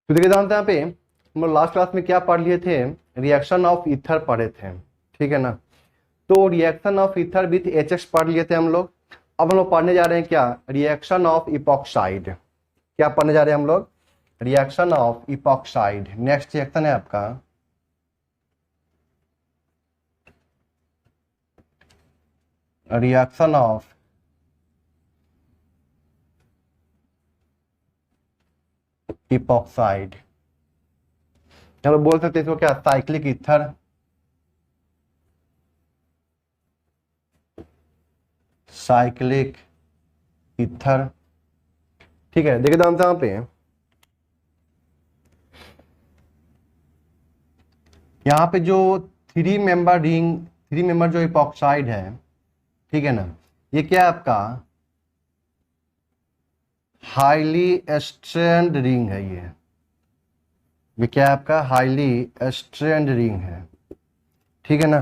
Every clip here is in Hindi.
तो देखिए जानते हैं यहाँ पे हम लोग लास्ट क्लास में क्या पढ़ लिए थे, रिएक्शन ऑफ ईथर पढ़े थे, ठीक है ना। तो reaction of ether with H पढ़ लिए थे हम लोग। अब हम लोग पढ़ने जा रहे हैं क्या, रिएक्शन ऑफ इपॉक्साइड। क्या पढ़ने जा रहे हैं हम लोग, reaction of epoxide. Next reaction है आपका रिएक्शन ऑफ इपॉक्साइड। हम लोग बोल सकते हैं इसको क्या, साइक्लिक ईथर, साइक्लिक ईथर, ठीक है। देखिए जानते हैं यहाँ पे, यहाँ पे जो थ्री मेंबर जो इपॉक्साइड है, ठीक है ना, ये क्या है आपका हाईली स्ट्रेंड रिंग है। ये क्या है आपका हाईली स्ट्रेंड रिंग है, ठीक है ना।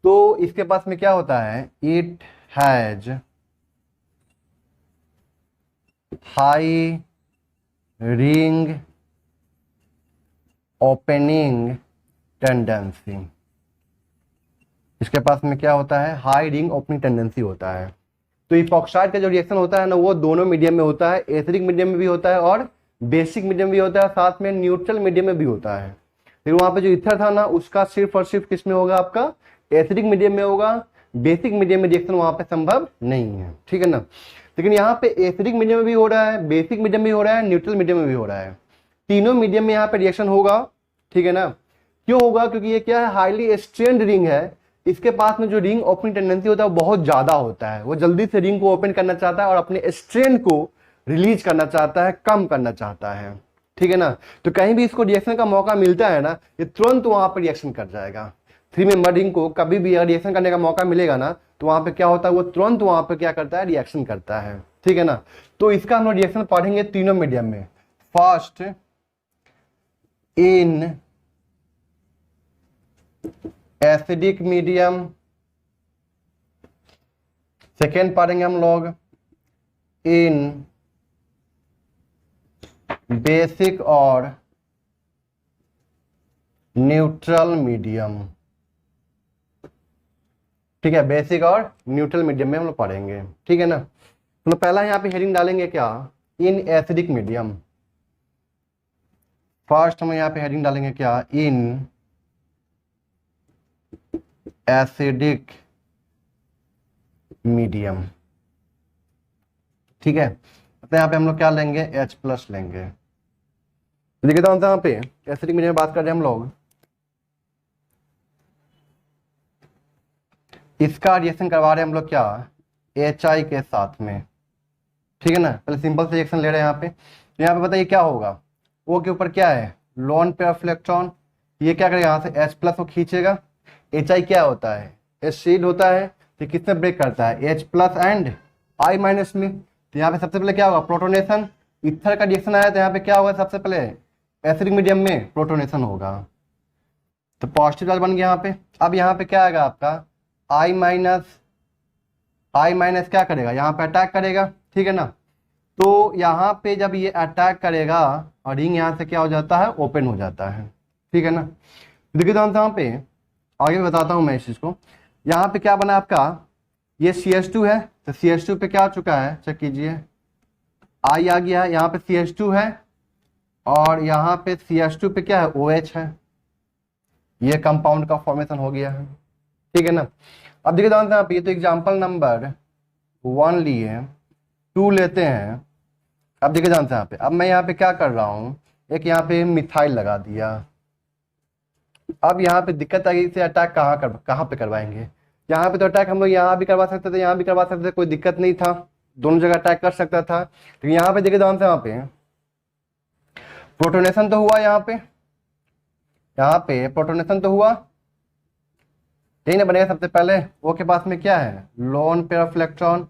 तो इसके पास में क्या होता है, it has high ring opening tendency. इसके पास में क्या होता है, हाई रिंग ओपनिंग टेंडेंसी होता है। तो इपॉक्साइड का जो रिएक्शन होता है ना, वो दोनों मीडियम में होता है, एसिडिक मीडियम में भी होता है और बेसिक मीडियम में भी होता है, साथ में न्यूट्रल मीडियम में भी होता है। लेकिन वहां पे जो ईथर था ना, उसका सिर्फ और सिर्फ किस में होगा, आपका एसिडिक मीडियम में होगा। बेसिक मीडियम में रिएक्शन वहां पे संभव नहीं है, ठीक है ना। लेकिन यहाँ पे एसिडिक मीडियम में भी हो रहा है, बेसिक मीडियम में भी हो रहा है, न्यूट्रल मीडियम में भी हो रहा है। तीनों मीडियम में यहाँ पे रिएक्शन होगा, ठीक है ना। क्यों होगा, क्योंकि ये क्या है, हाईली स्ट्रेंड रिंग है। इसके पास में जो रिंग ओपनिंग टेंडेंसी होता है वो बहुत ज्यादा होता है। वो जल्दी से रिंग को ओपन करना चाहता है और अपने स्ट्रेन को रिलीज करना चाहता है, कम करना चाहता है, ठीक है ना। तो कहीं भी इसको रिएक्शन का मौका मिलता है ना, ये तुरंत वहां पर रिएक्शन कर जाएगा। थ्री मेंबर रिंग को कभी भी रिएक्शन करने का मौका मिलेगा ना, तो वहां पे क्या होता है, वो तुरंत वहां पे क्या करता है, रिएक्शन करता है, ठीक है ना। तो इसका हम लोग रिएक्शन पढ़ेंगे तीनों मीडियम में। First in acidic medium, second पढ़ेंगे हम लोग इन बेसिक और न्यूट्रल मीडियम, ठीक है। बेसिक और न्यूट्रल मीडियम में हम लोग पढ़ेंगे, ठीक है ना। तो पहला यहाँ पे हेडिंग डालेंगे क्या, इन एसिडिक मीडियम। फर्स्ट हम यहाँ पे हेडिंग डालेंगे क्या, इन एसिडिक मीडियम, ठीक है। तो यहाँ पे हम लोग क्या लेंगे, H+ लेंगे। देखिए तो यहाँ पे एसिडिक मीडियम में बात कर रहे हैं हम लोग, इसका रिएक्शन करवा रहे हैं हम लोग क्या, HI के साथ में, ठीक है ना। पहले सिंपल से रिएक्शन ले रहे हैं यहाँ पे। तो यहाँ पे बताइए क्या होगा, O के ऊपर क्या है, लोन पेयर ऑफ इलेक्ट्रॉन। ये क्या करेगा, यहाँ से H+ को खींचेगा। HI क्या होता है, एसिड होता है, तो किससे ब्रेक करता है, H+ एंड I- में। तो यहाँ पे सबसे पहले क्या होगा, प्रोटोनेशन। ईथर का रिएक्शन आया तो यहाँ पे क्या होगा, सबसे पहले एसिडिक मीडियम में प्रोटोनेशन होगा, तो पॉजिटिव चार्ज बन गया यहाँ पे। अब यहाँ पे क्या आएगा आपका I- क्या करेगा, यहाँ पे अटैक करेगा, ठीक है ना। तो यहाँ पे जब ये अटैक करेगा और रिंग यहाँ से क्या हो जाता है, ओपन हो जाता है, ठीक है ना। देखिए तो यहाँ पे आगे बताता हूँ मैं इस चीज को। यहाँ पे क्या बना आपका, ये CH2 है, तो CH2 पे क्या आ चुका है, चेक कीजिए, I आ गया है। यहाँ पे CH2 है और यहाँ पे CH2 पे क्या है, OH है। ये कंपाउंड का फॉर्मेशन हो गया है, ठीक है ना। अब देखिए जानते हैं आप, ये तो एग्जाम्पल नंबर 1 लिए, 2 लेते हैं। अब देखिए जानते हैं यहाँ पे, अब मैं यहाँ पे क्या कर रहा हूँ, एक यहाँ पे मिथाइल लगा दिया। अब यहाँ पे दिक्कत आ गई, इसे अटैक कहाँ पे करवाएंगे। यहाँ पे तो अटैक हम लोग यहाँ भी करवा सकते थे, यहाँ भी करवा सकते थे, कोई दिक्कत नहीं था, दोनों जगह अटैक कर सकता था। लेकिन यहाँ पे देखिए जानते हैं, यहाँ पे प्रोटोनेशन तो हुआ, यहाँ पे प्रोटोनेशन तो हुआ, यही ना बनेगा सबसे पहले। वो के पास में क्या है, lone pair of electron,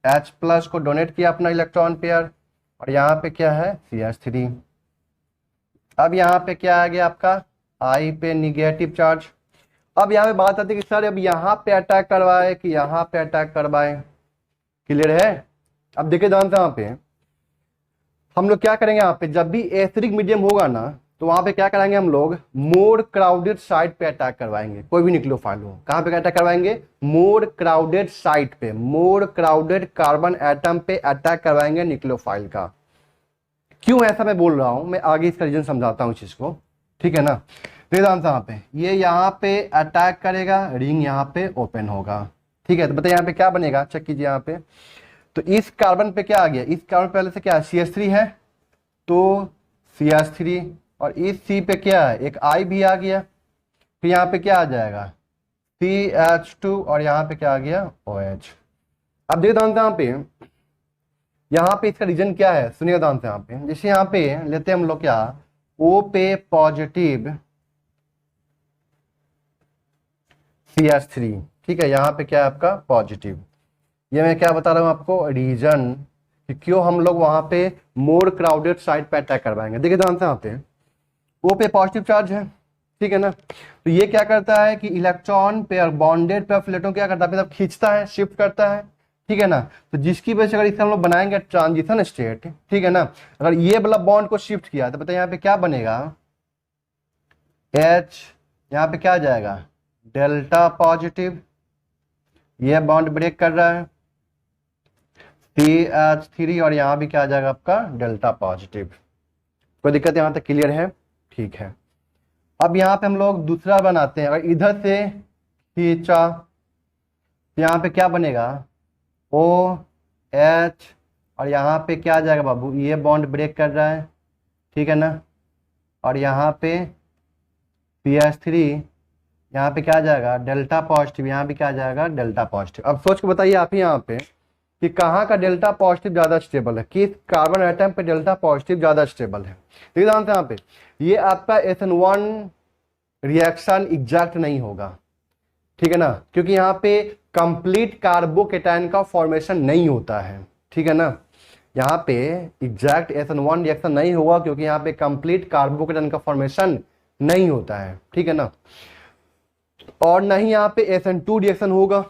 H+ को डोनेट किया अपना इलेक्ट्रॉन पेयर, और यहाँ पे क्या है, CH3। अब यहाँ पे क्या आ गया आपका, I पे निगेटिव चार्ज। अब यहाँ पे बात आती है कि सर अब यहाँ पे अटैक करवाए कि यहाँ पे अटैक करवाए, क्लियर है। अब देखिए जानते हैं यहाँ पे हम लोग क्या करेंगे यहाँ पे, जब भी एसिडिक मीडियम होगा ना तो वहां पे क्या कराएंगे हम लोग, मोर क्राउडेड साइट पे अटैक करवाएंगे। कोई भी न्यूक्लियोफाइल हो, कहां पे अटैक करवाएंगे, मोर क्राउडेड साइट पे, मोर क्राउडेड कार्बन एटम पे अटैक करवाएंगे न्यूक्लियोफाइल का। क्यों ऐसा मैं बोल रहा हूं, मैं आगे इसका रीजन समझाता हूं इस चीज को, ठीक है ना। तो यहाँ पे ये यहाँ पे अटैक करेगा, रिंग यहाँ पे ओपन होगा, ठीक है। तो बताइए यहाँ पे क्या बनेगा, चेक कीजिए यहाँ पे। तो इस कार्बन पे क्या आ गया, इस कार्बन पहले से क्या CH3 है, तो CH3, और इस C पे क्या है, एक I भी आ गया। फिर यहाँ पे क्या आ जाएगा, CH2, और यहाँ पे क्या आ गया, OH। अब देखो यहाँ पे इसका रीजन क्या है, सुनिए ध्यान से। यहाँ पे जैसे यहाँ पे लेते हैं हम लोग क्या, O पे पॉजिटिव CH3, ठीक है। यहाँ पे क्या है आपका पॉजिटिव। ये मैं क्या बता रहा हूँ आपको, रीजन कि क्यों हम लोग वहां पे मोर क्राउडेड साइट पे अटैक करवाएंगे। देखिए ध्यान से, यहाँ पे O पे पॉजिटिव चार्ज है, ठीक है ना। तो ये क्या करता है कि इलेक्ट्रॉन पे बॉन्डेड पे इलेक्ट्रॉन क्या करता है, मतलब खींचता है, शिफ्ट करता है, ठीक है ना। तो जिसकी वजह से अगर इसे हम लोग बनाएंगे ट्रांजिशन स्टेट, ठीक है ना, अगर ये वाला बॉन्ड को शिफ्ट किया तो बताइए यहाँ पे क्या बनेगा, H, यहाँ पे क्या आ जाएगा, डेल्टा पॉजिटिव, ये बॉन्ड ब्रेक कर रहा है, CH3, और यहां भी क्या आ जाएगा आपका डेल्टा पॉजिटिव। कोई दिक्कत यहां तक क्लियर है, ठीक है। अब यहाँ पे हम लोग दूसरा बनाते हैं, अगर इधर से खींचा तो यहाँ पे क्या बनेगा, OH, और यहाँ पे क्या आ जाएगा बाबू, ये बॉन्ड ब्रेक कर रहा है, ठीक है ना, और यहाँ पे CH3, यहाँ पे क्या आ जाएगा डेल्टा पॉजिटिव, यहाँ भी क्या आ जाएगा डेल्टा पॉजिटिव। अब सोच के बताइए आप ही यहाँ पे कि कहाँ का डेल्टा पॉजिटिव ज्यादा स्टेबल है, किस कार्बन एटम पे डेल्टा पॉजिटिव ज्यादा स्टेबल है। देखिए ध्यान से यहाँ पे, ये आपका SN1 रिएक्शन एग्जैक्ट नहीं होगा, ठीक है ना, क्योंकि यहाँ पे कंप्लीट कार्बोकेटायन का फॉर्मेशन नहीं होता है, ठीक है ना। यहाँ पे एग्जैक्ट SN1 रिएक्शन नहीं होगा क्योंकि यहाँ पे कंप्लीट कार्बोकेटायन का फॉर्मेशन नहीं होता है, ठीक है ना। और नहीं यहाँ पे SN2 रिएक्शन होगा,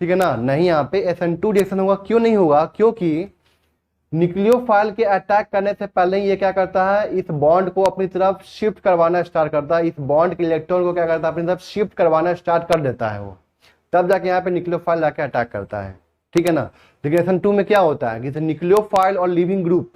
ठीक है ना, नहीं यहाँ पे SN2 रिएक्शन होगा। क्यों नहीं होगा, क्योंकि न्यूक्लियोफाइल के अटैक करने से पहले ये क्या करता है, इस बॉन्ड को अपनी तरफ शिफ्ट करवाना स्टार्ट करता है, इस बॉन्ड के इलेक्ट्रॉन को क्या करता है, अपनी तरफ शिफ्ट करवाना स्टार्ट कर देता है वो, तब जाके यहाँ पे न्यूक्लियोफाइल जाके अटैक करता है, ठीक है ना। लेकिन SN2 में क्या होता है कि न्यूक्लियोफाइल और लिविंग ग्रुप,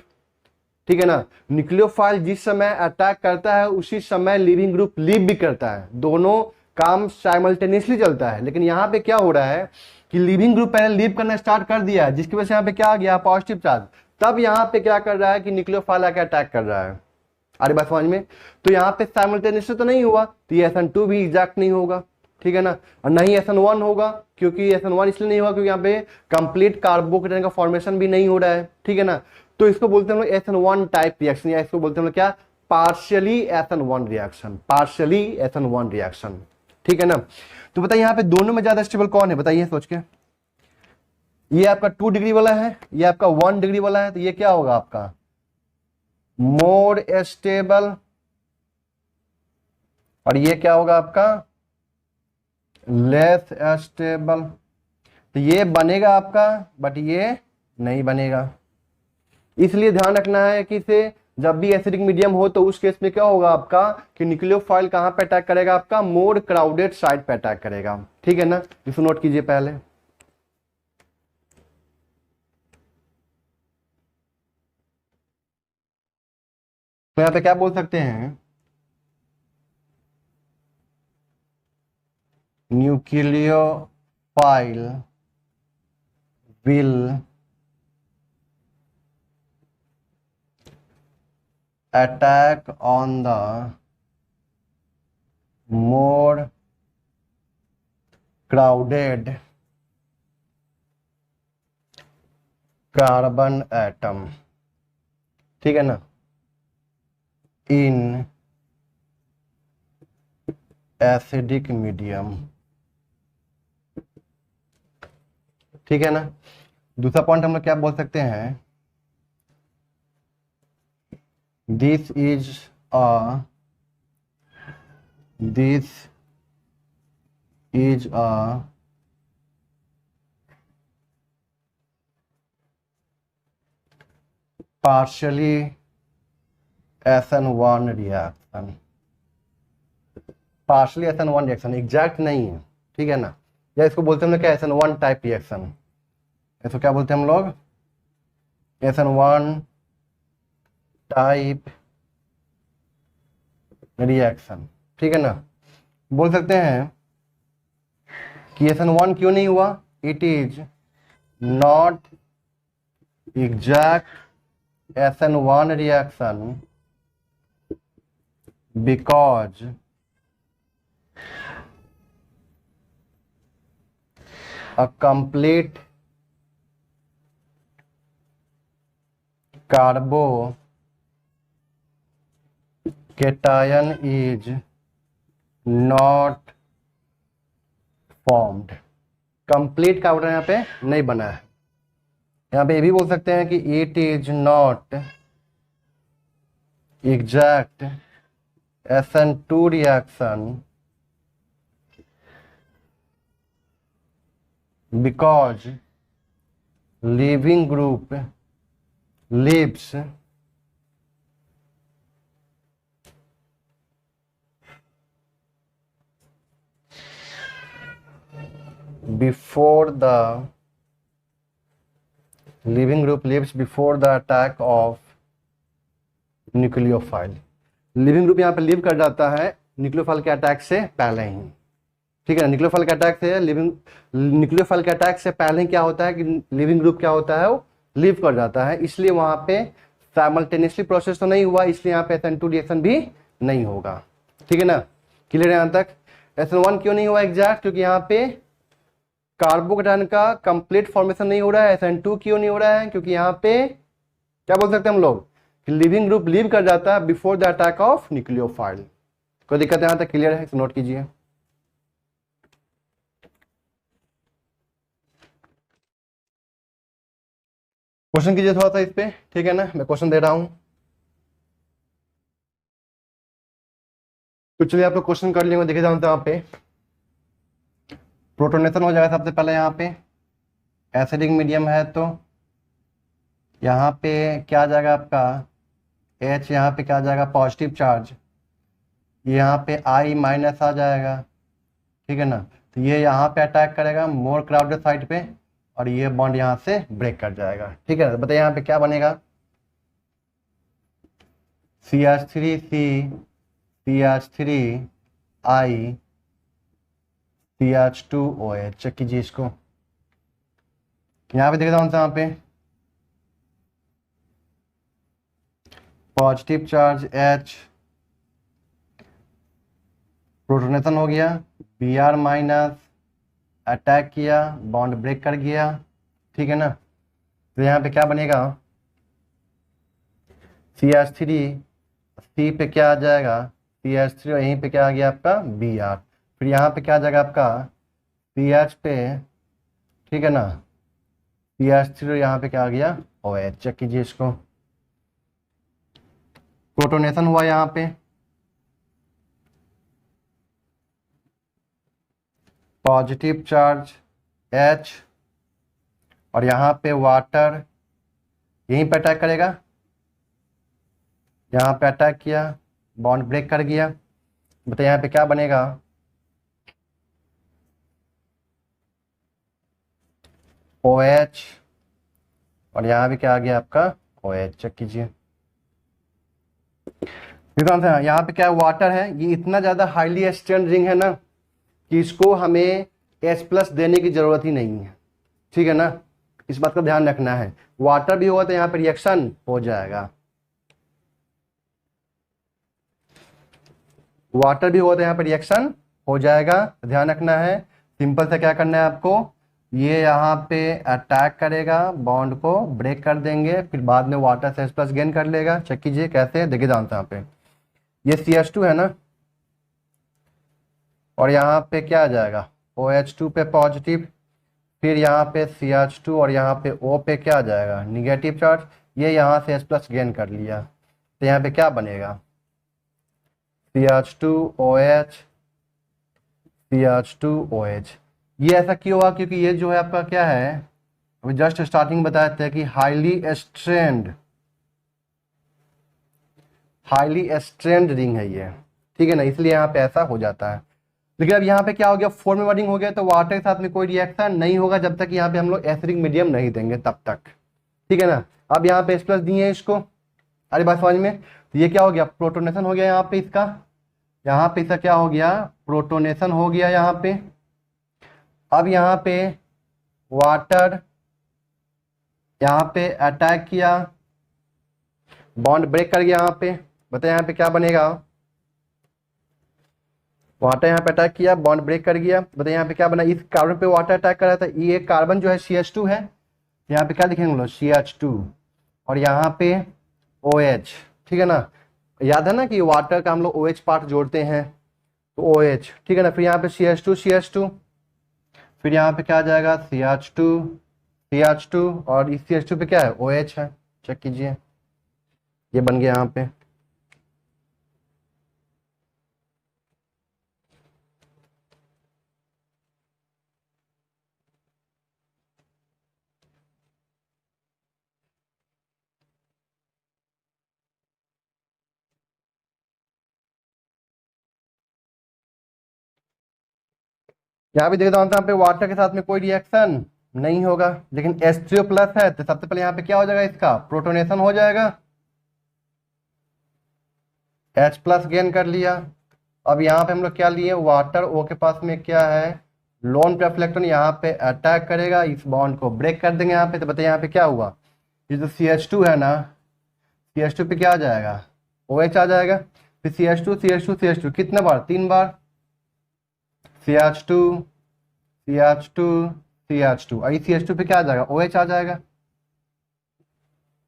ठीक है ना, न्यूक्लियोफाइल जिस समय अटैक करता है उसी समय लिविंग ग्रुप लीव भी करता है, दोनों काम साइमल्टेनियसली चलता है। लेकिन यहाँ पे क्या हो रहा है कि लिविंग ग्रुप पहले लीव करना स्टार्ट कर दिया है, जिसकी वजह से यहाँ पे क्या आ गया पॉजिटिव चार्ज, तब यहाँ पे क्या कर रहा है कि न्यूक्लियोफाइल आके अटैक कर रहा है। अरे बात समझ में, तो यहाँ पे साइमल्टेनियसली तो नहीं हुआ, तो ये SN2 भी एग्जैक्ट नहीं होगा, ठीक है ना, और नहीं SN1 होगा, क्योंकि SN1 इसलिए नहीं होगा क्योंकि यहाँ पे कंप्लीट कार्बोकेटायन का फॉर्मेशन भी नहीं हो रहा है, ठीक है ना। तो इसको बोलते हैं हम लोग SN1 टाइप रिएक्शन, या इसको बोलते हैं हम लोग क्या, partially SN1 reaction, partially SN1 reaction, ठीक है ना। तो बताइए यहाँ पे दोनों में ज्यादा स्टेबल कौन है, बताइए सोच के। ये आपका 2 डिग्री वाला है, ये आपका 1 डिग्री वाला है, तो ये क्या होगा आपका मोर स्टेबल, और ये क्या होगा आपका लेस स्टेबल। तो ये बनेगा आपका, बट ये नहीं बनेगा। इसलिए ध्यान रखना है कि इसे जब भी एसिडिक मीडियम हो तो उस केस में क्या होगा आपका कि न्यूक्लियोफाइल कहां पे अटैक करेगा, आपका मोर क्राउडेड साइट पे अटैक करेगा, ठीक है ना। इसको नोट कीजिए पहले। तो यहां पे क्या बोल सकते हैं, nucleophile will attack on the more crowded carbon atom, ठीक है ना, in acidic medium, ठीक है ना। दूसरा पॉइंट हम लोग क्या बोल सकते हैं, this is a partially SN1 reaction, partially SN1 reaction exact नहीं है, ठीक है ना, या इसको बोलते हैं हम लोग क्या, SN1 टाइप रिएक्शन, इसको क्या बोलते हैं हम लोग, SN1 टाइप रिएक्शन, ठीक है ना। बोल सकते हैं कि SN1 क्यों नहीं हुआ, it is not exact SN1 reaction because a complete carbocation is not formed, complete carbocation यहाँ पे नहीं बना है। यहाँ पे ये भी बोल सकते हैं कि it is not exact SN2 reaction because leaving group leaves before the attack of nucleophile, leaving group यहाँ पे लीव कर जाता है न्यूक्लियोफाइल के अटैक से पहले ही, ठीक है। न्यूक्लियोफाइल के अटैक से न्यूक्लियोफाइल के अटैक से पहले क्या होता है कि लिविंग ग्रुप क्या होता है, वो लीव कर जाता है, इसलिए वहां पे साइमल्टेनियसली प्रोसेस तो नहीं हुआ, इसलिए यहाँ पे SN2 रिएक्शन भी नहीं होगा, ठीक है ना। क्लियर है यहाँ तक। SN1 क्यों नहीं हुआ एग्जैक्ट, क्योंकि यहाँ पे कार्बोकेटायन का कंप्लीट फॉर्मेशन नहीं हो रहा है। SN2 क्यों नहीं हो रहा है, क्योंकि यहाँ पे क्या बोल सकते हैं हम लोग कि लिविंग ग्रुप लीव कर जाता है before the attack of nucleophile. कोई दिक्कत है यहाँ तक, क्लियर है, इसे नोट कीजिए। क्वेश्चन कीजिए थोड़ा सा इस पे, ठीक है ना, मैं क्वेश्चन दे रहा हूं, तो चलिए आप लोग क्वेश्चन कर लेंगे, देखे जाओ तो यहाँ पे प्रोटोनेशन हो जाएगा सबसे पहले। यहाँ पे एसिडिक मीडियम है तो यहाँ पे क्या आ जाएगा आपका H, यहाँ पे क्या आ जाएगा पॉजिटिव चार्ज, यहाँ पे I माइनस आ जाएगा, ठीक है ना। तो ये यहाँ पे अटैक करेगा मोर क्राउडेड साइड पे और ये बॉन्ड यहाँ से ब्रेक कर जाएगा, ठीक है। बताइए यहाँ पे क्या बनेगा, CH3C CH3I CH2OH, चेक कीजिए इसको। यहाँ पे देख रहा हूँ यहाँ पे पॉजिटिव चार्ज H, प्रोटोनेशन हो गया, Br माइनस अटैक किया, बॉन्ड ब्रेक कर गया, ठीक है ना। तो यहाँ पे क्या बनेगा CH3, C पे क्या आ जाएगा CH3 और यहीं पे क्या आ गया आपका Br, फिर यहाँ पे क्या आ जाएगा आपका CH पे, ठीक है ना, CH3 और यहाँ पे क्या आ गया OH, चेक कीजिए इसको। प्रोटोनेशन हुआ यहाँ पे, पॉजिटिव चार्ज H और यहाँ पे वाटर यहीं पे अटैक करेगा, यहाँ पे अटैक किया, बॉन्ड ब्रेक कर गया। बताइए यहाँ पे क्या बनेगा OH और यहाँ भी क्या आ गया आपका OH, चेक कीजिए। यहाँ पे क्या वाटर है, ये इतना ज्यादा हाईली स्ट्रेंड रिंग है ना कि इसको हमें H+ देने की जरूरत ही नहीं है, ठीक है ना, इस बात का ध्यान रखना है। वाटर भी होगा तो यहाँ पे रिएक्शन हो जाएगा, वाटर भी होगा तो यहाँ पे रिएक्शन हो जाएगा, ध्यान रखना है। सिंपल से क्या करना है आपको, ये यहाँ पे अटैक करेगा, बॉन्ड को ब्रेक कर देंगे, फिर बाद में वाटर से H+ गेन कर लेगा। चेक कीजिए कैसे, देखिए जानते हैं यहाँ पे ये CH2 है ना, और यहाँ पे क्या आ जाएगा OH2 पे पॉजिटिव, फिर यहाँ पे CH2 और यहाँ पे O पे क्या आ जाएगा निगेटिव चार्ज, ये यहाँ से H+ गेन कर लिया, तो यहाँ पे क्या बनेगा CH2OH CH2OH। ये ऐसा क्यों हुआ, क्योंकि ये जो है आपका क्या है, अभी जस्ट स्टार्टिंग बताए थे कि highly strained highly strained ring है ये, ठीक है ना, इसलिए यहाँ पे ऐसा हो जाता है। लेकिन अब यहाँ पे क्या हो गया, फॉर्मेटिंग हो गया, तो वाटर के साथ में कोई रिएक्शन नहीं होगा जब तक यहाँ पे हम लोग एसिडिक मीडियम नहीं देंगे तब तक, ठीक है ना। अब यहाँ पे H+ दिए हैं इसको, अरे बात समझ में, तो ये क्या हो गया, प्रोटोनेशन हो गया यहाँ पे इसका, यहाँ पे इसका क्या हो गया, प्रोटोनेशन हो गया यहाँ पे। अब यहाँ पे वाटर यहाँ पे अटैक किया, बॉन्ड ब्रेक कर गया यहाँ पे, बताए यहाँ पे क्या बनेगा, वाटर यहाँ पे अटैक किया, बॉन्ड ब्रेक कर गया, बताइए यहाँ पे क्या बना, इस कार्बन पे वाटर अटैक कर रहा था, ये कार्बन जो है CH2 है, यहाँ पे क्या लिखेंगे हम लोग CH2, और यहाँ पे OH, ठीक है ना, याद है ना कि वाटर का हम लोग OH पार्ट जोड़ते हैं, तो OH, ठीक है ना, फिर यहाँ पे CH2, फिर यहाँ पे क्या आ जाएगा CH2, और इस CH2 पे क्या है, OH है, चेक कीजिए, ये बन गया यहाँ पे। यहाँ भी देख रहा हूँ यहाँ पे वाटर के साथ में कोई रिएक्शन नहीं होगा, लेकिन H3O+ है, तो सबसे पहले यहाँ पे क्या हो जाएगा, इसका प्रोटोनेशन हो जाएगा, H+ गेन कर लिया। अब यहाँ पे हम लोग क्या लिए, वाटर, O के पास में क्या है, लोन पे इलेक्ट्रॉन, यहाँ पे अटैक करेगा, इस बॉन्ड को ब्रेक कर देंगे यहाँ पे, तो बताइए यहाँ पे क्या हुआ, ये जो CH2 है ना, CH2 पे क्या आ जाएगा, OH आ जाएगा, फिर CH2 कितने बार, 3 बार, CH2 और इस CH2 पे क्या आ जाएगा, OH आ जाएगा।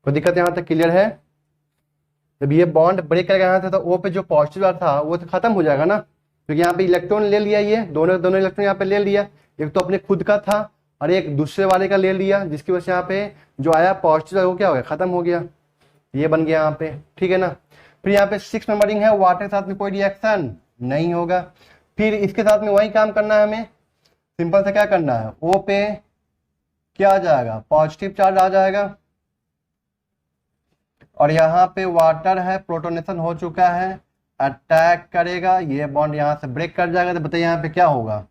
कोई दिक्कत यहाँ तक क्लियर है। जब ये बॉन्ड ब्रेक करेगा यहाँ से, तो O पे जो पॉजिटिव था वो तो खत्म हो जाएगा ना, क्योंकि यहाँ पे इलेक्ट्रॉन ले लिया, ये दोनों इलेक्ट्रॉन यहाँ पे ले लिया, एक तो अपने खुद का था और एक दूसरे वाले का ले लिया, जिसकी वजह से यहाँ पे जो आया पॉजिटिव वो क्या हो गया, खत्म हो गया, ये बन गया यहाँ पे, ठीक है ना। फिर यहाँ पे 6 नंबरिंग है, वाटर के साथ में कोई रिएक्शन नहीं होगा, फिर इसके साथ में वही काम करना है हमें, सिंपल से क्या करना है, O पे क्या आ जाएगा, पॉजिटिव चार्ज आ जाएगा, और यहाँ पे वाटर है, प्रोटोनेशन हो चुका है, अटैक करेगा, ये बॉन्ड यहाँ से ब्रेक कर जाएगा, तो बताइए यहाँ पे क्या होगा,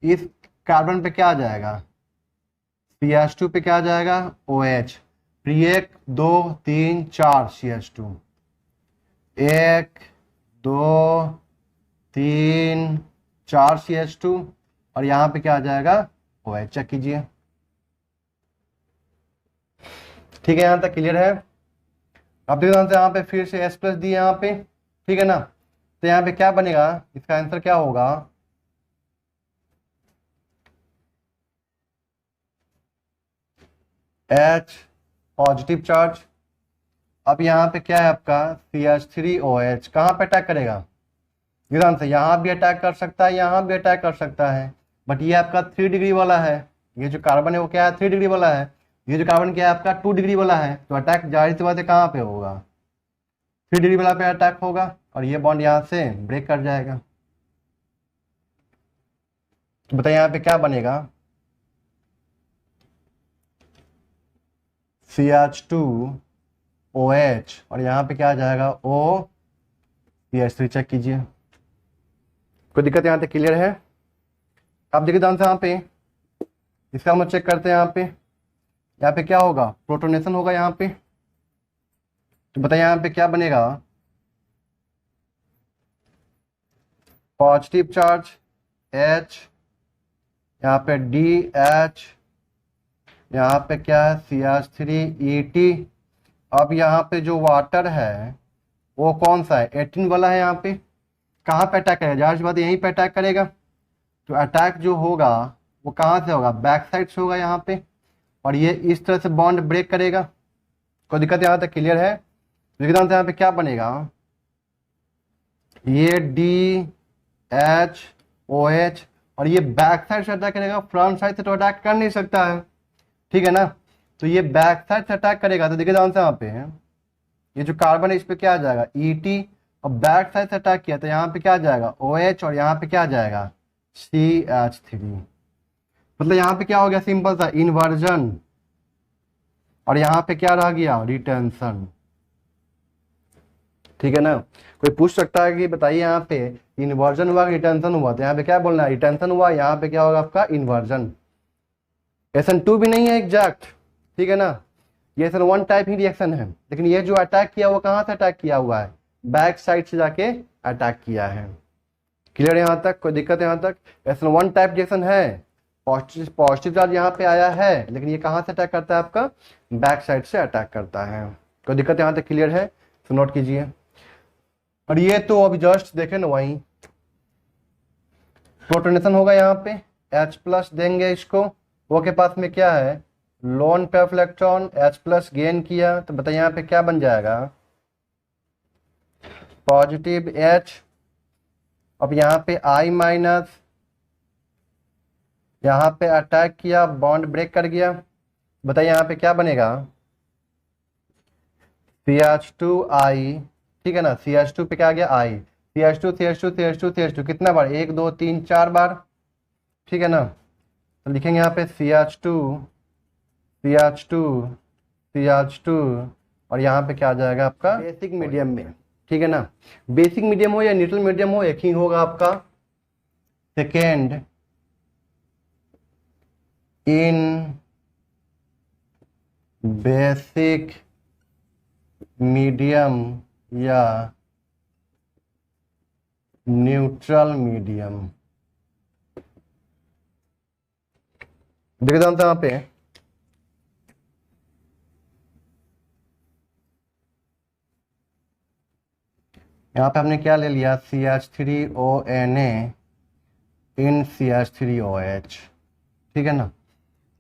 इस कार्बन पे क्या आ जाएगा, CH2 पे क्या आ जाएगा, OH, फिर 1 2 3 4 CH2, 1 2 3 4 CH2, और यहाँ पे क्या आ जाएगा, OH, चेक कीजिए, ठीक है, यहाँ तक क्लियर है। अब देखो यहाँ पे फिर से H+ दिए यहाँ पे, ठीक है ना, तो यहाँ पे क्या बनेगा, इसका आंसर क्या होगा, H पॉजिटिव चार्ज। अब यहाँ पे क्या है आपका CH3OH, कहाँ पे अटैक करेगा, ध्यान से, यहाँ भी अटैक कर सकता है, यहाँ भी अटैक कर सकता है, बट ये आपका 3 डिग्री वाला है, ये जो कार्बन है वो क्या है, 3 डिग्री वाला है, ये जो कार्बन क्या है आपका 2 डिग्री वाला है, तो अटैक जाहिर सी बात है कहाँ पे होगा, 3 डिग्री वाला पे अटैक होगा, और ये बॉन्ड यहाँ से ब्रेक कर जाएगा, तो बताइए यहाँ पे क्या बनेगा, CH2OH, और यहाँ पे क्या आ जाएगा, OCH3, चेक कीजिए, कोई दिक्कत यहाँ पे क्लियर है। आप देखिए ध्यान से यहाँ पे, इसका हम चेक करते हैं, यहाँ पे क्या होगा, प्रोटोनेशन होगा यहाँ पे, तो बताइए यहाँ पे क्या बनेगा, पॉजिटिव चार्ज H, यहाँ पे DH, यहाँ पे क्या है CH3ET। अब यहाँ पे जो वाटर है वो कौन सा है, 18 वाला है, यहाँ पे कहाँ पे अटैक करेगा, जाहिर सी बात यहीं पे अटैक करेगा, तो अटैक जो होगा वो कहाँ से होगा, बैक साइड से होगा यहाँ पे, और ये इस तरह से बॉन्ड ब्रेक करेगा। कोई दिक्कत यहाँ तक क्लियर है। विज्ञान से यहाँ पे क्या बनेगा, ये DHOH, और ये बैक साइड से अटैक करेगा, फ्रंट साइड से तो अटैक कर नहीं सकता है, ठीक है ना, तो ये बैक साइड से अटैक करेगा, तो देखिए ध्यान से यहाँ पे है, ये जो कार्बन है इस पे क्या आ जाएगा ET, और बैक साइड से अटैक किया तो यहाँ पे क्या आ जाएगा OH, और यहाँ पे क्या आ जाएगा CH3। मतलब यहाँ पे क्या हो गया, सिंपल सा इन्वर्जन, और यहाँ पे क्या रह गया, रिटेंशन, ठीक है ना। कोई पूछ सकता है कि बताइए यहाँ पे इन्वर्जन हुआ कि रिटेंशन हुआ, तो यहाँ पे क्या बोलना है, रिटेंशन हुआ, यहाँ पे क्या होगा आपका इन्वर्जन। SN2 भी नहीं है एग्जैक्ट, ठीक है ना, ये SN1 टाइप ही रिएक्शन है, लेकिन ये जो अटैक किया वो कहाँ से अटैक किया हुआ है, बैक साइड से जाके अटैक किया है। क्लियर यहाँ तक, कोई दिक्कत है यहाँ तक। SN1 टाइप रिएक्शन है, पॉजिटिव चार्ज यहाँ पे आया है, लेकिन ये कहाँ से अटैक करता है आपका, बैक साइड से अटैक करता है। कोई दिक्कत यहाँ तक क्लियर है, तो नोट कीजिए। और ये तो अभी जस्ट देखे ना वहीं प्रोटोनेशन होगा, यहाँ पे H+ देंगे इसको, वो के पास में क्या है लोन पे इलेक्ट्रॉन, H+ गेन किया, तो बताइए यहाँ पे क्या बन जाएगा, पॉजिटिव H। अब यहाँ पे I-, यहाँ पे अटैक किया, बॉन्ड ब्रेक कर गया, बताइए यहाँ पे क्या बनेगा, CH2I, ठीक है ना, CH2 पे क्या आ गया I, CH2 CH2 CH2 CH2 कितना बार, 1 2 3 4 बार, ठीक है ना। तो लिखेंगे यहाँ पे CH2 CH2 CH2, और यहाँ पे क्या आ जाएगा आपका बेसिक मीडियम में, ठीक है ना। बेसिक मीडियम हो या न्यूट्रल मीडियम हो, एक ही होगा आपका, सेकेंड इन बेसिक मीडियम या न्यूट्रल मीडियम। देख जानते हैं यहाँ पे हमने क्या ले लिया, CH3ONA इन CH3OH, ठीक है ना।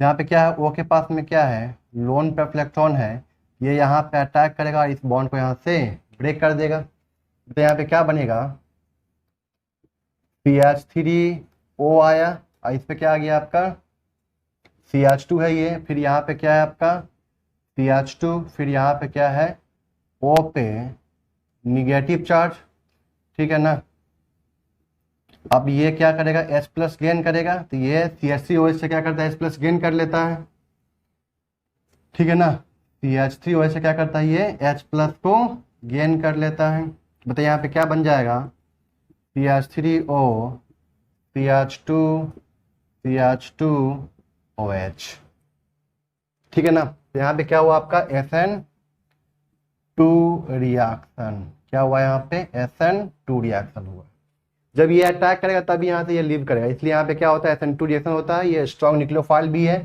यहाँ पे क्या है, O के पास में क्या है लोन पे इलेक्ट्रॉन है, ये यहाँ पे अटैक करेगा और इस बॉन्ड को यहाँ से ब्रेक कर देगा, तो यहाँ पे क्या बनेगा, CH3O आया, और इस पे क्या आ गया आपका CH2 है ये, फिर यहाँ पे क्या है आपका CH2, फिर यहाँ पे क्या है O पे निगेटिव चार्ज, ठीक है ना। अब ये क्या करेगा, H+ गेन करेगा, तो ये CH3OH से क्या करता है, H+ गेन कर लेता है, ठीक है ना। CH3OH से क्या करता है, ये H+ को गेन कर लेता है। बताइए यहाँ पे क्या बन जाएगा, CH3O CH2 CH2OH, ठीक है ना। तो यहाँ पे क्या हुआ आपका SN2 रिएक्शन, क्या हुआ यहाँ पे SN2 रिएक्शन हुआ। जब ये अटैक करेगा तभी यहाँ से ये लीव करेगा, इसलिए यहाँ पे क्या होता है SN2 रिएक्शन होता है, ये स्ट्रॉन्ग न्यूक्लियोफाइल भी है।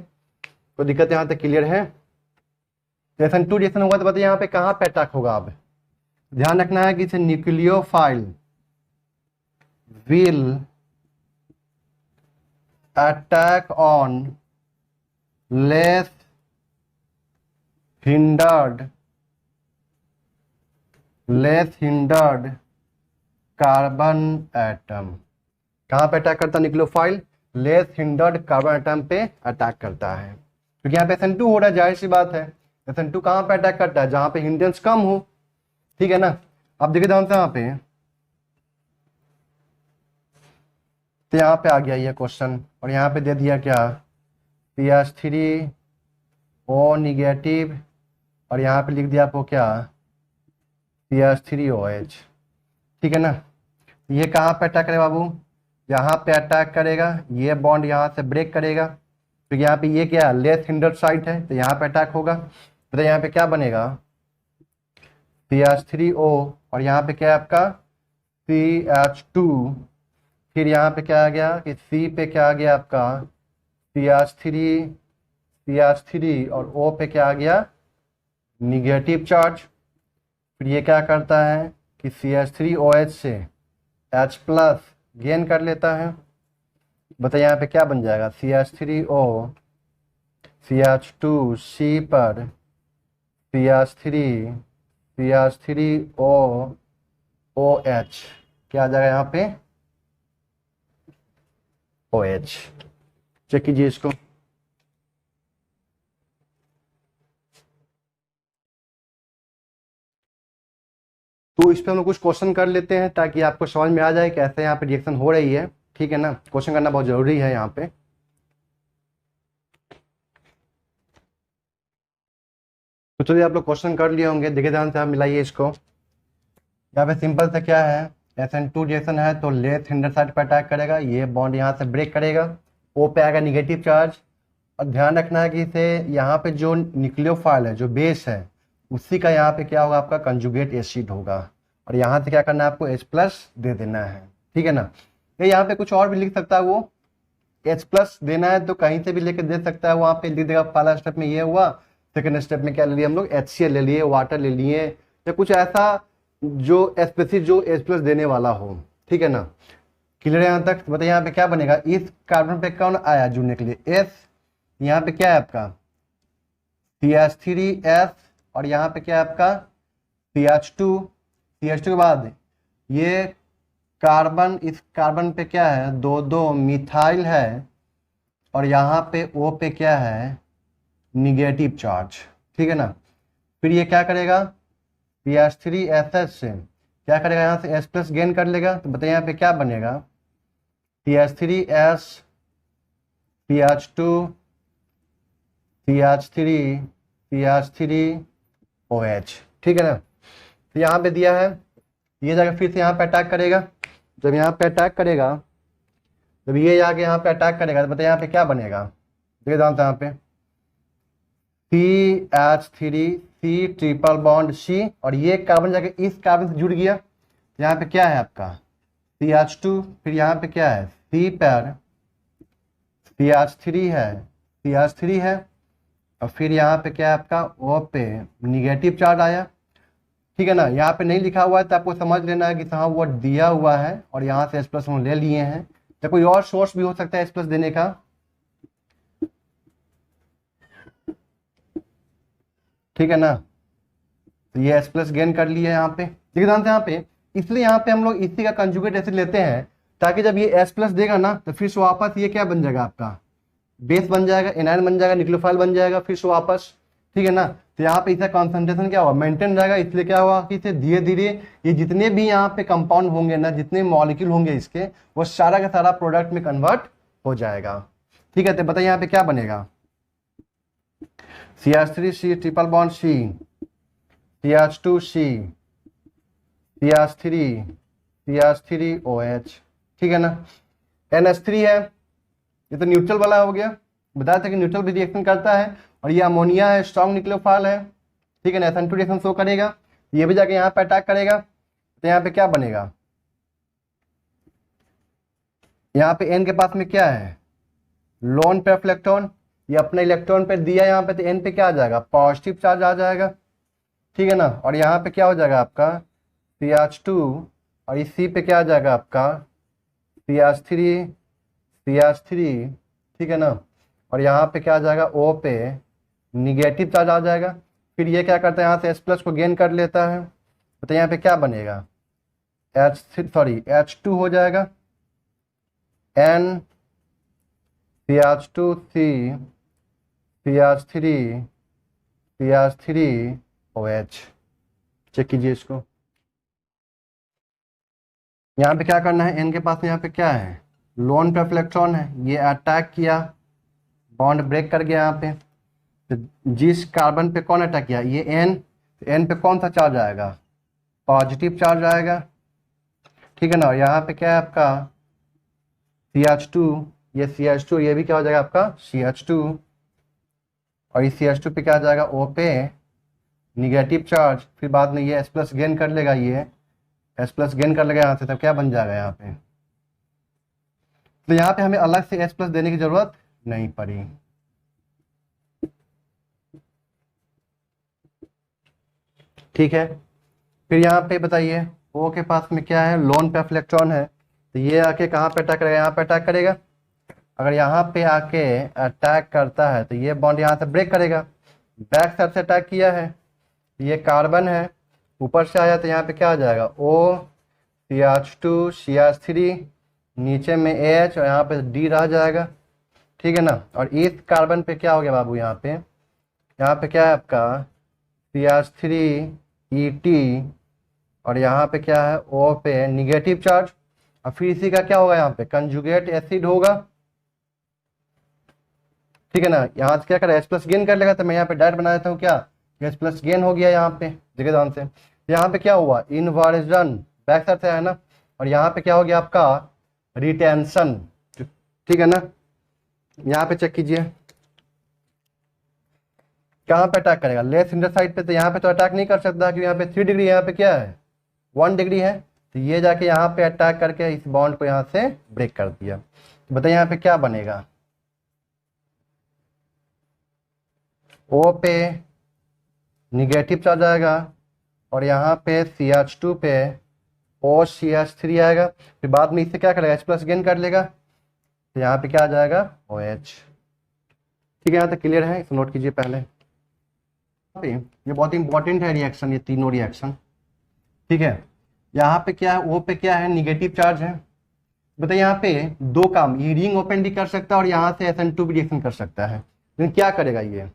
तो दिक्कत यहाँ तक क्लियर है। तो SN2 रिएक्शन होगा तो बताइए यहाँ पे कहाँ पे अटैक होगा। अब ध्यान रखना है कि इसे nucleophile will attack on less hindered carbon atom. कहाँ पे अटैक करता है nucleophile, less hindered carbon atom पे अटैक करता है, क्योंकि यहाँ पे SN2 हो रहा है, जाहिर सी बात है। SN2 कहाँ पे अटैक करता है, जहाँ पे हिंड्रेंस कम हो, ठीक है ना। अब देखिए ध्यान से यहाँ पे, तो यहाँ पे आ गया ये क्वेश्चन, और यहाँ पे दे दिया क्या CH3O निगेटिव, और यहाँ पे लिख दिया आपको क्या CH3OH, ठीक है ना। ये कहाँ पे अटैक करेगा बाबू, यहाँ पे अटैक करेगा, ये बॉन्ड यहाँ से ब्रेक करेगा, क्योंकि यहाँ पे ये क्या लेस हिंडर्ड साइट है, तो यहाँ पे अटैक होगा। तो यहाँ पे क्या बनेगा CH3O, और यहाँ पे क्या है आपका CH2, फिर यहाँ पे क्या आ गया कि C पे क्या आ गया आपका CH3 और O पे क्या आ गया निगेटिव चार्ज। फिर ये क्या करता है कि CH3OH से H+ गेन कर लेता है। बताइए यहाँ पे क्या बन जाएगा, CH3O CH2C पर CH3OH क्या आ जाएगा यहाँ पे OH। चेक कीजिए इसको। तो इस पे हम लोग कुछ क्वेश्चन कर लेते हैं ताकि आपको समझ में आ जाए कैसे यहाँ पे रिएक्शन हो रही है, ठीक है ना। क्वेश्चन करना बहुत जरूरी है यहाँ पे। तो चलिए आप लोग क्वेश्चन कर लिए होंगे, देखिए ध्यान से आप मिलाइए इसको। यहाँ पे सिंपल से क्या है, SN2 रिएक्शन है तो लेस हिंडर साइड पर अटैक करेगा, ये बॉन्ड यहाँ से ब्रेक करेगा, O पे आएगा निगेटिव चार्ज। और ध्यान रखना है कि इसे यहाँ पे जो न्यूक्लियोफाइल है, जो बेस है, उसी का यहाँ पे क्या होगा, आपका कंजुगेट एसिड होगा। और यहाँ से क्या करना है, आपको H+ दे देना है, ठीक है ना। ये यहाँ पे कुछ और भी लिख सकता है, वो H+ देना है तो कहीं से भी लेके दे सकता है, वहाँ पे लिख देगा पहला स्टेप में ये हुआ, सेकंड स्टेप में क्या ले लिए हम लोग, HCl ले लिए, वाटर ले लिए, या कुछ ऐसा जो स्पेसिफिक जो H+ देने वाला हो, ठीक है ना। क्लियर है यहाँ तक। बताइए यहाँ पे क्या बनेगा, इस कार्बन पे कौन आया जुड़ने के लिए, S, यहाँ पे क्या है आपका CH3S, और यहाँ पे क्या है आपका CH2, CH2 के बाद ये कार्बन, इस कार्बन पे क्या है, दो दो मिथाइल है, और यहाँ पे O पे क्या है, निगेटिव चार्ज, ठीक है ना। फिर ये क्या करेगा, CH3SS से क्या करेगा, यहाँ से H+ गेन कर लेगा, तो बताइए यहाँ पे क्या बनेगा, CH3S, CH2, CH3, CH3OH, ठीक है ना। तो यहाँ पे दिया है, ये जाकर फिर से यहाँ पे अटैक करेगा, जब यहाँ पे अटैक करेगा, जब ये जाके यहाँ पे अटैक करेगा, तो बताइए यहाँ पे क्या बनेगा, देखिए ध्यान से यहाँ पे CH3, C triple bond C, और ये कार्बन जाके इस कार्बन से जुड़ गया, तो यहाँ पे क्या है आपका CH2, फिर यहाँ पे क्या है C पर CH3 है, और फिर यहाँ पे क्या है आपका O पे निगेटिव चार्ज आया, ठीक है ना। यहाँ पे नहीं लिखा हुआ है तो आपको समझ लेना है कि हाँ वो दिया हुआ है और यहाँ से H+ हम ले लिए हैं, या कोई और सोर्स भी हो सकता है H+ देने का, ठीक है ना। तो ये H+ गेन कर लिया यहाँ पे, देखिए ध्यान से यहाँ पे, इसलिए यहाँ पे हम लोग इसी का कंजुगेट एसिड लेते हैं, ताकि जब ये H+ देगा ना तो फिर से वापस ये क्या बन जाएगा, आपका बेस बन जाएगा, एनायन बन जाएगा, न्यूक्लियोफाइल बन जाएगा फिर से वापस, ठीक है ना। तो यहाँ पे इसका कॉन्सेंट्रेशन क्या हुआ, मेंटेन रहेगा, इसलिए क्या हुआ कि इसे धीरे धीरे ये जितने भी यहाँ पे कंपाउंड होंगे ना, जितने मॉलिक्यूल होंगे इसके, वो सारा का सारा प्रोडक्ट में कन्वर्ट हो जाएगा, ठीक है। तो बताइए यहाँ पे क्या बनेगा, CH3C triple bond C, CH2C, CH3OH, ठीक है ना। NH3 है, ये तो न्यूट्रल वाला हो गया, बताया था कि न्यूट्रल भी रिएक्शन करता है, और ये अमोनिया है, स्ट्रॉन्ग न्यूक्लियोफाइल है, ठीक है ना। SN2 रिएक्शन शो करेगा, ये भी जाके यहाँ पे अटैक करेगा, तो यहाँ पे क्या बनेगा, यहाँ पे N के पास में क्या है, लोन पे इलेक्ट्रॉन, ये अपने इलेक्ट्रॉन पे दिया यहाँ पे, तो N पे क्या आ जाएगा, पॉजिटिव चार्ज आ जाएगा, ठीक है ना। और यहाँ पे क्या हो जाएगा आपका CH2, और इस C पे क्या आ जाएगा आपका CH3, ठीक है ना। और यहाँ पे क्या आ जाएगा, O पे निगेटिव चार्ज आ जाएगा, फिर ये क्या करता है, यहाँ से H+ को गेन कर लेता है, तो यहाँ पे क्या बनेगा, H2 हो जाएगा, N, CH2C, CH3OH, चेक कीजिए इसको। यहाँ पे क्या करना है, N के पास में यहाँ पे क्या है, लोन पे इलेक्ट्रॉन है, ये अटैक किया, बॉन्ड ब्रेक कर गया यहाँ पे, तो जिस कार्बन पे कौन अटैक किया, ये N, तो N पे कौन सा चार्ज आएगा, पॉजिटिव चार्ज आएगा, ठीक है ना। और यहाँ पे क्या है आपका CH2, ये CH2, ये भी क्या हो जाएगा आपका CH2, और इस CH2 पे क्या आ जाएगा, O पे निगेटिव चार्ज, फिर बाद में ये H+ गेन कर लेगा, ये H+ गेन कर लेगा यहाँ से, तब क्या बन जाएगा यहाँ पे, तो यहाँ पे हमें अलग से H+ देने की जरूरत नहीं पड़ी, ठीक है। फिर यहाँ पे बताइए O के पास में क्या है, लोन पे इलेक्ट्रॉन है, तो ये आके कहाँ पे अटैक करेगा, यहाँ पे अटैक करेगा, अगर यहाँ पे आके अटैक करता है तो ये बॉन्ड यहाँ से ब्रेक करेगा, बैक साइड से अटैक किया है, ये कार्बन है, ऊपर से आया तो यहाँ पे क्या आ जाएगा, O, CH2, CH3, नीचे में H, और यहाँ पे D रह जाएगा, ठीक है ना। और इस कार्बन पे क्या हो गया बाबू, यहाँ पे क्या है आपका CH3ET, और यहाँ पे क्या है O पे निगेटिव चार्ज, और फिर इसी का क्या होगा, यहाँ पे कंजुगेट एसिड होगा, ठीक है ना। यहाँ से क्या करें, H+ गेन कर लेगा, तो मैं यहाँ पे डायरेक्ट बना देता हूँ क्या, H+ गेन हो गया यहाँ पे, देखिए ध्यान से, यहाँ पे क्या हुआ, इन्वर्जन बैक साइड से है ना, और यहाँ पे क्या हो गया आपका रिटेंशन, ठीक है ना। यहाँ पे चेक कीजिए कहाँ पे अटैक करेगा, लेफ्ट इंटर साइड पे, तो यहाँ पे तो अटैक नहीं कर सकता क्योंकि यहाँ पे 3 डिग्री, यहाँ पे क्या है 1 डिग्री है, तो ये जाके यहाँ पे अटैक करके इस बॉन्ड को यहाँ से ब्रेक कर दिया। तो बताइए यहाँ पे क्या बनेगा, O पे निगेटिव चार्ज आएगा और यहाँ पे CH2 पे OCH3 आएगा, फिर बाद में इससे क्या करेगा H प्लस गेन कर लेगा, तो यहाँ पे क्या आ जाएगा OH। ठीक है, यहाँ तक क्लियर है, इसे नोट कीजिए पहले। ये बहुत इंपॉर्टेंट है रिएक्शन, ये तीनों रिएक्शन, ठीक है। यहाँ पे क्या है, O पे क्या है निगेटिव चार्ज है। बताइए यहाँ पे दो काम, ये रिंग ओपन भी कर सकता है और यहाँ से SN2 भी रिएक्शन कर सकता है, लेकिन क्या करेगा, ये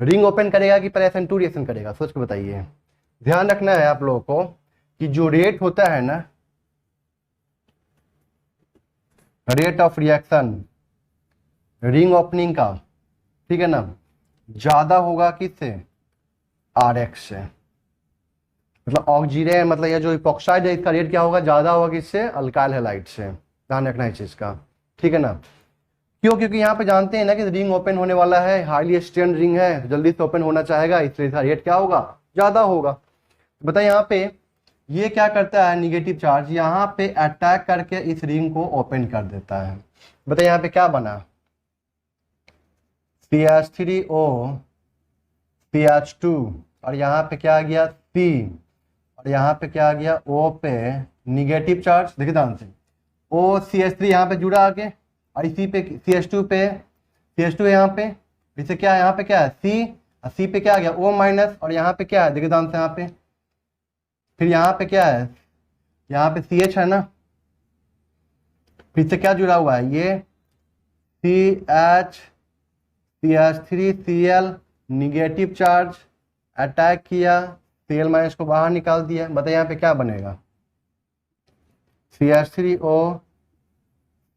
रिंग ओपन करेगा कि पहले SN2 रिएक्शन करेगा, सोच के बताइए। ध्यान रखना है आप लोगों को कि जो रेट होता है ना, rate of reaction ring opening का, ठीक है ना, ज्यादा होगा किससे, RX से, मतलब ऑक्सीजन, मतलब ये जो इपॉक्साइड है इसका रेट क्या होगा, ज्यादा होगा किससे, अल्काइल हैलाइड से। ध्यान रखना है इस चीज का, ठीक है ना। क्यों, क्योंकि यहाँ पे जानते हैं ना कि रिंग ओपन होने वाला है, हाईली स्ट्रेन रिंग है, जल्दी से ओपन होना चाहेगा, इसलिए इसका रेट क्या होगा, ज्यादा होगा। बताइए यहाँ पे ये क्या करता है, निगेटिव चार्ज यहाँ पे अटैक करके इस रिंग को ओपन कर देता है। बताइए यहाँ पे क्या बना, CH3O CH2 और यहाँ पे क्या आ गया C, और यहाँ पे क्या आ गया O पे निगेटिव चार्ज, देखिए ध्यान से, OCH3 यहाँ पे जुड़ा आके, और इसी पे CH2 पे, CH2 है यहाँ पे, इसे क्या है, यहाँ पे क्या है C, और C पे क्या आ गया O माइनस, और यहाँ पे क्या है, देखिए ध्यान से यहाँ पे, फिर यहाँ पे क्या है, यहाँ पे CH है ना, फिर से क्या जुड़ा हुआ है, ये CH CH3Cl negative charge attack किया, Cl माइनस को बाहर निकाल दिया। बताइए यहाँ पे क्या बनेगा, CH3O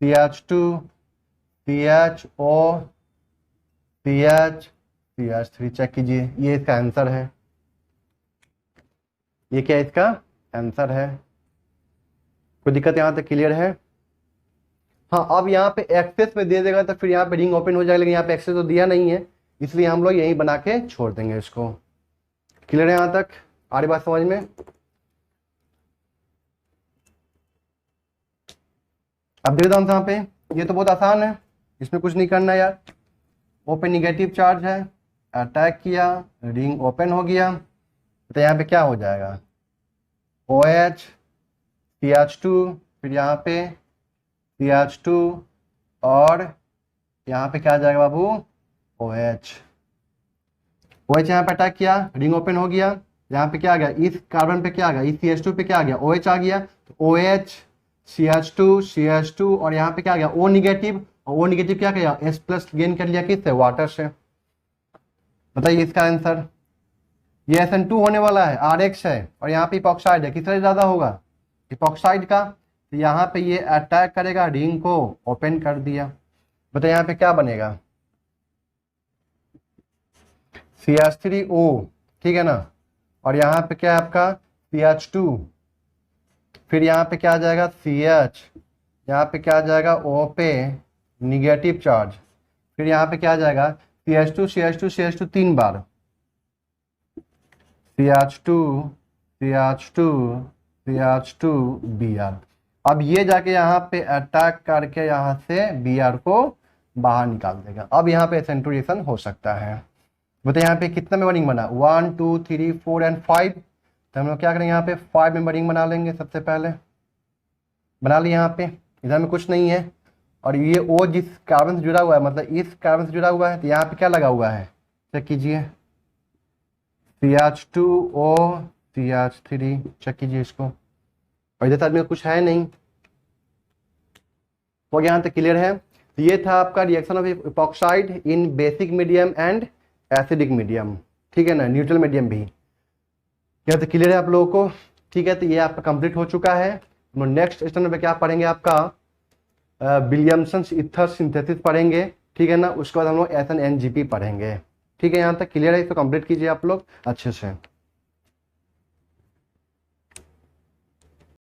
CH2 CHO CH CH3, check कीजिए, ये इसका आंसर है, ये क्या इसका आंसर है। कोई दिक्कत यहाँ तक क्लियर है। हाँ, अब यहाँ पे एक्सेस पे दे देगा तो फिर यहाँ पे रिंग ओपन हो जाएगा, लेकिन यहाँ पे एक्सेस तो दिया नहीं है, इसलिए हम लोग यहीं बना के छोड़ देंगे इसको। क्लियर है यहाँ तक, आ रही बात समझ में। अब देखो यहाँ पे, ये तो बहुत आसान है, इसमें कुछ नहीं करना यार। ओपन निगेटिव चार्ज है, अटैक किया, रिंग ओपन हो गया, तो यहाँ पे क्या हो जाएगा, OH CH2, फिर यहाँ पे CH2 और यहाँ पे क्या आ जाएगा बाबू, OH यहाँ पे अटैक किया, रिंग ओपन हो गया, यहाँ पे क्या आ गया, इस कार्बन पे क्या आ गया, इस CH2 पे क्या आ गया, OH आ गया, तो OH CH2 और यहाँ पे क्या आ गया O निगेटिव, और O निगेटिव क्या किया, H प्लस गेन कर लिया किससे, वाटर से। बताइए इसका आंसर, ये SN2 होने वाला है, RX है, और यहाँ पे इपॉक्साइड है, किससे ज्यादा होगा, इपॉक्साइड का, तो यहाँ पे ये अटैक करेगा, रिंग को ओपन कर दिया। बताइए यहाँ पे क्या बनेगा, CH3O, ठीक है ना, और यहाँ पे क्या है आपका CH2, फिर यहाँ पे क्या आ जाएगा CH, यहाँ पे क्या आ जाएगा O पे निगेटिव चार्ज, फिर यहाँ पे क्या आ जाएगा CH2 तीन बार, CH2 Br। अब ये जाके यहाँ पे अटैक करके यहाँ से Br को बाहर निकाल देगा। अब यहाँ पे SN2 रिएक्शन हो सकता है। बताइए यहाँ पे कितना में रिंग बना, 1 2 3 4 एंड 5, तो हम लोग क्या करेंगे, यहाँ पे 5 में रिंग बना लेंगे। सबसे पहले बना ली, यहाँ पे इधर में कुछ नहीं है, और ये O जिस कार्बन से जुड़ा हुआ है, मतलब इस कार्बन से जुड़ा हुआ है, तो यहाँ पे क्या लगा हुआ है, चेक कीजिए, CH2O CH3, चेक कीजिए इसको, और इधर साइड में कुछ है नहीं। तो यहाँ तक क्लियर है। तो ये था आपका reaction of epoxide in basic medium and acidic medium, ठीक है ना, न्यूट्रल मीडियम भी। यहाँ तक क्लियर है आप लोगों को, ठीक है। तो ये आपका कंप्लीट हो चुका है। हम नेक्स्ट स्टैंडर्ड में क्या पढ़ेंगे, आपका विलियमसन ईथर सिंथेसिस पढ़ेंगे, ठीक है ना। उसके बाद हम लोग SN NGP पढ़ेंगे, ठीक है। यहाँ तक क्लियर है, इसको कंप्लीट कीजिए आप लोग अच्छे से।